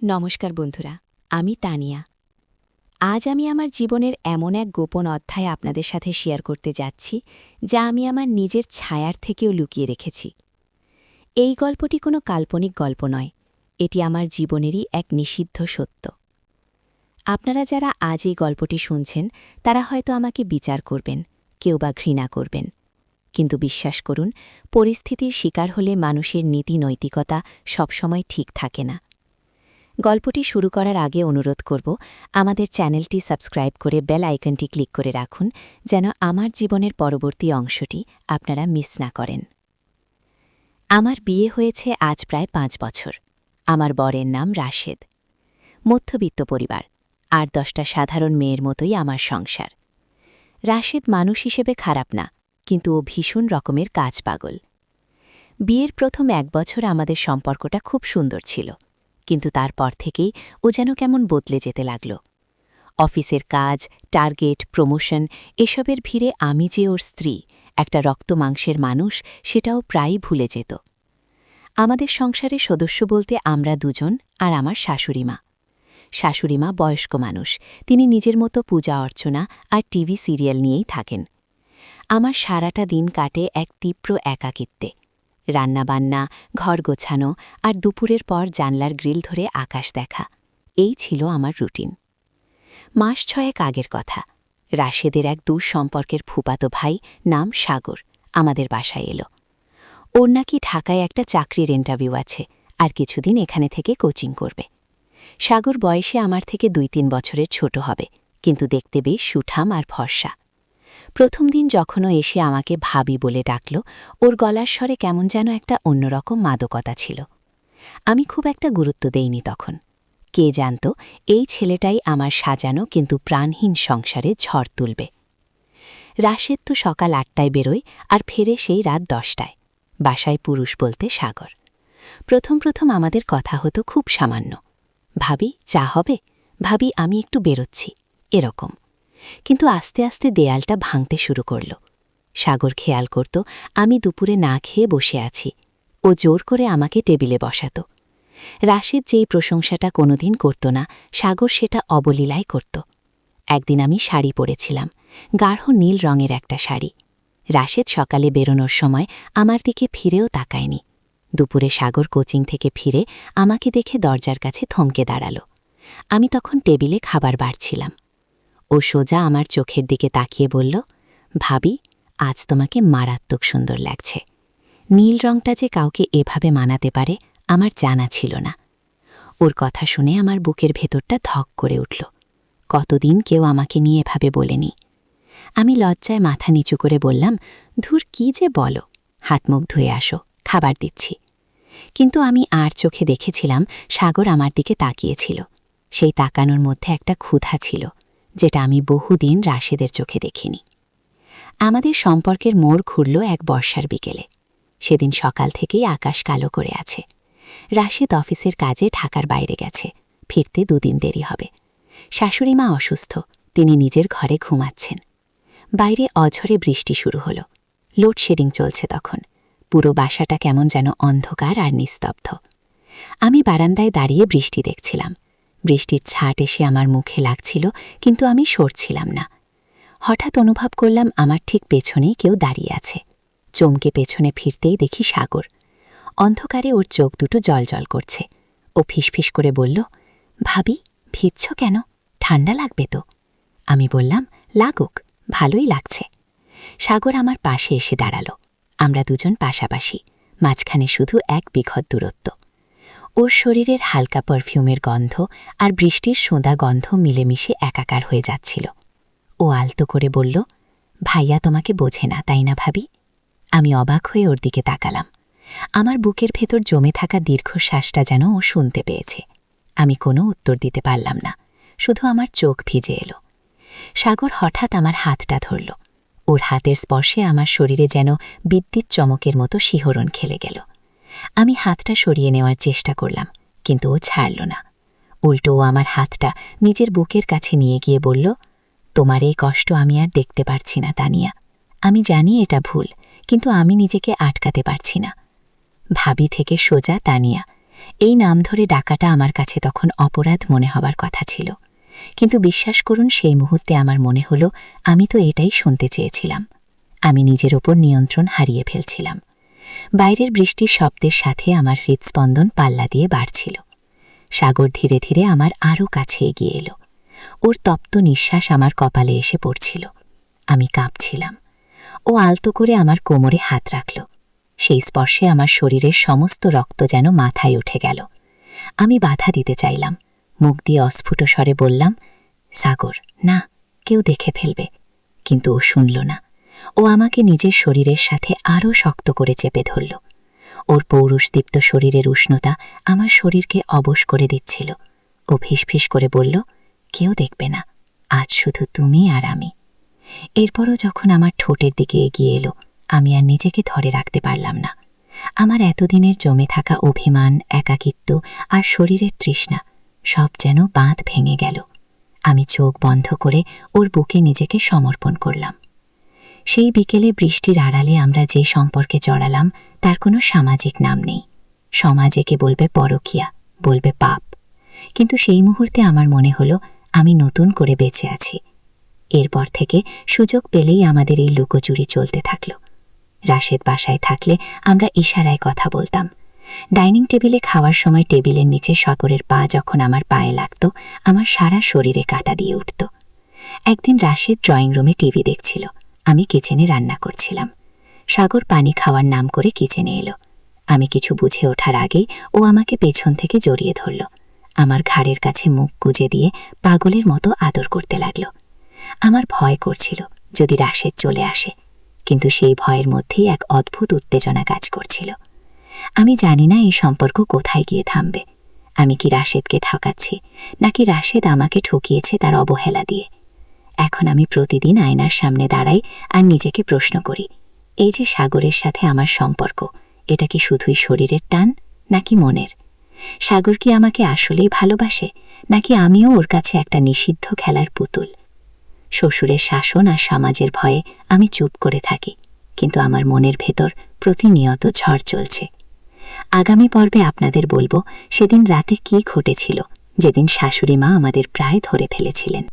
নমস্কার বন্ধুরা, আমি তানিয়া। আজ আমি আমার জীবনের এমন এক গোপন অধ্যায় আপনাদের সাথে শেয়ার করতে যাচ্ছি, যা আমি আমার নিজের ছায়ার থেকেও লুকিয়ে রেখেছি। এই গল্পটি কোনো কাল্পনিক গল্প নয়, এটি আমার জীবনেরই এক নিষিদ্ধ সত্য। আপনারা যারা আজ এই গল্পটি শুনছেন, তারা হয়তো আমাকে বিচার করবেন, কেউ বা ঘৃণা করবেন। কিন্তু বিশ্বাস করুন, পরিস্থিতির শিকার হলে মানুষের নীতি নৈতিকতা সবসময় ঠিক থাকে না। গল্পটি শুরু করার আগে অনুরোধ করব, আমাদের চ্যানেলটি সাবস্ক্রাইব করে বেল আইকনটি ক্লিক করে রাখুন, যেন আমার জীবনের পরবর্তী অংশটি আপনারা মিস না করেন। আমার বিয়ে হয়েছে আজ প্রায় 5 বছর। আমার বরের নাম রাশেদ। মধ্যবিত্ত পরিবার, 8-10টা সাধারণ মেয়ের মতোই আমার সংসার। রাশেদ মানুষ হিসেবে খারাপ না, কিন্তু ও ভীষণ রকমের কাজ পাগল। বিয়ের প্রথম 1 বছর আমাদের সম্পর্কটা খুব সুন্দর ছিল, কিন্তু তারপর থেকেই ও যেন কেমন বদলে যেতে লাগল। অফিসের কাজ, টার্গেট, প্রমোশন এসবের ভিড়ে আমি যে ওর স্ত্রী, একটা রক্তমাংসের মানুষ, সেটাও প্রায়ই ভুলে যেত। আমাদের সংসারের সদস্য বলতে আমরা দুজন আর আমার শাশুড়িমা। শাশুড়িমা বয়স্ক মানুষ, তিনি নিজের মতো পূজা অর্চনা আর টিভি সিরিয়াল নিয়েই থাকেন। আমার সারাটা দিন কাটে এক তীব্র একাকিত্বে। রান্নাবান্না, ঘর গোছানো আর দুপুরের পর জানলার গ্রিল ধরে আকাশ দেখা, এই ছিল আমার রুটিন। মাস 6 আগের কথা, রাশেদের এক দূর সম্পর্কের ফুপাতো ভাই নাম সাগর আমাদের বাসায় এলো। ওর নাকি ঢাকায় একটা চাকরির ইন্টারভিউ আছে, আর কিছুদিন এখানে থেকে কোচিং করবে। সাগর বয়সে আমার থেকে 2-3 বছরের ছোট হবে, কিন্তু দেখতে বেশ সুঠাম আর ফর্সা। প্রথম দিন যখনও এসে আমাকে ভাবি বলে ডাকল, ওর গলার স্বরে কেমন যেন একটা অন্যরকম মাদকতা ছিল। আমি খুব একটা গুরুত্ব দেইনি তখন। কে জানত এই ছেলেটাই আমার সাজানো কিন্তু প্রাণহীন সংসারে ঝড় তুলবে। রাশেদ তো সকাল 8টায় বেরোয় আর ফেরে সেই রাত 10টায়। বাসায় পুরুষ বলতে সাগর। প্রথম আমাদের কথা হতো খুব সামান্য। ভাবি চা হবে, ভাবি আমি একটু বেরোচ্ছি, এরকম। কিন্তু আস্তে আস্তে দেয়ালটা ভাঙতে শুরু করল। সাগর খেয়াল করত আমি দুপুরে না খেয়ে বসে আছি। ও জোর করে আমাকে টেবিলে বসাত। রাশেদ যেই প্রশংসাটা কোনোদিন করত না, সাগর সেটা অবলীলায় করত। একদিন আমি শাড়ি পরেছিলাম, গাঢ় নীল রঙের একটা শাড়ি। রাশেদ সকালে বেরোনোর সময় আমার দিকে ফিরেও তাকায়নি। দুপুরে সাগর কোচিং থেকে ফিরে আমাকে দেখে দরজার কাছে থমকে দাঁড়াল। আমি তখন টেবিলে খাবার বাড়ছিলাম। ও সোজা আমার চোখের দিকে তাকিয়ে বলল, ভাবি আজ তোমাকে মারাত্মক সুন্দর লাগছে। নীল রংটা যে কাউকে এভাবে মানাতে পারে আমার জানা ছিল না। ওর কথা শুনে আমার বুকের ভেতরটা ধক করে উঠল। কতদিন কেউ আমাকে নিয়ে এভাবে বলেনি। আমি লজ্জায় মাথা নিচু করে বললাম, ধুর কি যে বলো, হাত মুখ ধুয়ে আসো, খাবার দিচ্ছি। কিন্তু আমি আর চোখে দেখেছিলাম সাগর আমার দিকে তাকিয়েছিল। সেই তাকানোর মধ্যে একটা ক্ষুধা ছিল, যেটা আমি বহুদিন রাশেদের চোখে দেখিনি। আমাদের সম্পর্কের মোড় ঘুরল এক বর্ষার বিকেলে। সেদিন সকাল থেকেই আকাশ কালো করে আছে। রাশেদ অফিসের কাজে ঢাকার বাইরে গেছে, ফিরতে 2 দিন দেরি হবে। শাশুড়িমা অসুস্থ, তিনি নিজের ঘরে ঘুমাচ্ছেন। বাইরে অঝরে বৃষ্টি শুরু হলো। লোডশেডিং চলছে তখন। পুরো বাসাটা কেমন যেন অন্ধকার আর নিস্তব্ধ। আমি বারান্দায় দাঁড়িয়ে বৃষ্টি দেখছিলাম। বৃষ্টির ছাট এসে আমার মুখে লাগছিল, কিন্তু আমি সরছিলাম না। হঠাৎ অনুভব করলাম আমার ঠিক পেছনেই কেউ দাঁড়িয়ে আছে। চমকে পেছনে ফিরতেই দেখি সাগর। অন্ধকারে ওর চোখ দুটো জলজল করছে। ও ফিসফিস করে বলল, ভাবি ভিজছ কেন, ঠান্ডা লাগবে তো? আমি বললাম, লাগুক, ভালোই লাগছে। সাগর আমার পাশে এসে দাঁড়াল। আমরা দুজন পাশাপাশি, মাঝখানে শুধু 1 বিঘত দূরত্ব। ওর শরীরের হালকা পারফিউমের গন্ধ আর বৃষ্টির সোঁদা গন্ধ মিলেমিশে একাকার হয়ে যাচ্ছিল। ও আলতো করে বলল, ভাইয়া তোমাকে বোঝে না তাই না ভাবি? আমি অবাক হয়ে ওর দিকে তাকালাম। আমার বুকের ভেতর জমে থাকা দীর্ঘশ্বাসটা যেন ও শুনতে পেয়েছে। আমি কোনো উত্তর দিতে পারলাম না, শুধু আমার চোখ ভিজে এলো। সাগর হঠাৎ আমার হাতটা ধরল। ওর হাতের স্পর্শে আমার শরীরে যেন বিদ্যুৎ চমকের মতো শিহরণ খেলে গেল। আমি হাতটা সরিয়ে নেওয়ার চেষ্টা করলাম, কিন্তু ও ছাড়ল না। উল্টো ও আমার হাতটা নিজের বুকের কাছে নিয়ে গিয়ে বলল, তোমার এই কষ্ট আমি আর দেখতে পারছি না তানিয়া। আমি জানি এটা ভুল, কিন্তু আমি নিজেকে আটকাতে পারছি না। ভাবি থেকে সোজা তানিয়া, এই নাম ধরে ডাকাটা আমার কাছে তখন অপরাধ মনে হবার কথা ছিল, কিন্তু বিশ্বাস করুন সেই মুহূর্তে আমার মনে হলো আমি তো এটাই শুনতে চেয়েছিলাম। আমি নিজের ওপর নিয়ন্ত্রণ হারিয়ে ফেলছিলাম। বাইরের বৃষ্টির শব্দের সাথে আমার হৃৎস্পন্দন পাল্লা দিয়ে বাড়ছিল। সাগর ধীরে ধীরে আমার আরও কাছে এগিয়ে এলো। ওর তপ্ত নিঃশ্বাস আমার কপালে এসে পড়ছিল। আমি কাঁপছিলাম। ও আলতো করে আমার কোমরে হাত রাখল। সেই স্পর্শে আমার শরীরের সমস্ত রক্ত যেন মাথায় উঠে গেল। আমি বাধা দিতে চাইলাম, মুখ দিয়ে অস্ফুট স্বরে বললাম, সাগর না, কেউ দেখে ফেলবে। কিন্তু ও শুনল না। ও আমাকে নিজের শরীরের সাথে আরও শক্ত করে চেপে ধরল। ওর পৌরুষদীপ্ত শরীরের উষ্ণতা আমার শরীরকে অবশ করে দিচ্ছিল। ও ফিসফিস করে বলল, কেউ দেখবে না, আজ শুধু তুমি আর আমি। এরপরও যখন আমার ঠোঁটের দিকে এগিয়ে এলো, আমি আর নিজেকে ধরে রাখতে পারলাম না। আমার এতদিনের জমে থাকা অভিমান, একাকিত্ব আর শরীরের তৃষ্ণা সব যেন বাঁধ ভেঙে গেল। আমি চোখ বন্ধ করে ওর বুকে নিজেকে সমর্পণ করলাম। সেই বিকেলে বৃষ্টির আড়ালে আমরা যে সম্পর্কে জড়ালাম তার কোনো সামাজিক নাম নেই। সমাজ একে বলবে পরকীয়া, বলবে পাপ, কিন্তু সেই মুহূর্তে আমার মনে হলো আমি নতুন করে বেঁচে আছি। এরপর থেকে সুযোগ পেলেই আমাদের এই লুকোচুরি চলতে থাকল। রাশেদ বাসায় থাকলে আমরা ইশারায় কথা বলতাম। ডাইনিং টেবিলে খাওয়ার সময় টেবিলের নিচে সাগরের পা যখন আমার পায়ে লাগত, আমার সারা শরীরে কাঁটা দিয়ে উঠত। একদিন রাশেদ ড্রয়িং রুমে টিভি দেখছিল, আমি কিচেনে রান্না করছিলাম। সাগর পানি খাওয়ার নাম করে কিচেনে এলো। আমি কিছু বুঝে ওঠার আগেই ও আমাকে পেছন থেকে জড়িয়ে ধরল। আমার ঘাড়ের কাছে মুখ গুজে দিয়ে পাগলের মতো আদর করতে লাগল। আমার ভয় করছিল যদি রাশেদ চলে আসে, কিন্তু সেই ভয়ের মধ্যেই এক অদ্ভুত উত্তেজনা কাজ করছিল। আমি জানি না এই সম্পর্ক কোথায় গিয়ে থামবে। আমি কি রাশেদকে ঠকাচ্ছি, নাকি রাশেদ আমাকে ঠকিয়েছে তার অবহেলা দিয়ে? এখন আমি প্রতিদিন আয়নার সামনে দাঁড়াই আর নিজেকে প্রশ্ন করি, এই যে সাগরের সাথে আমার সম্পর্ক, এটা কি শুধুই শরীরের টান নাকি মনের? সাগর কি আমাকে আসলেই ভালোবাসে, নাকি আমিও ওর কাছে একটা নিষিদ্ধ খেলার পুতুল? শ্বশুরের শাসন আর সমাজের ভয়ে আমি চুপ করে থাকি, কিন্তু আমার মনের ভেতর প্রতিনিয়ত ঝড় চলছে। আগামী পর্বে আপনাদের বলবো সেদিন রাতে কি ঘটেছিল, যেদিন শাশুড়ি মা আমাদের প্রায় ধরে ফেলেছিলেন।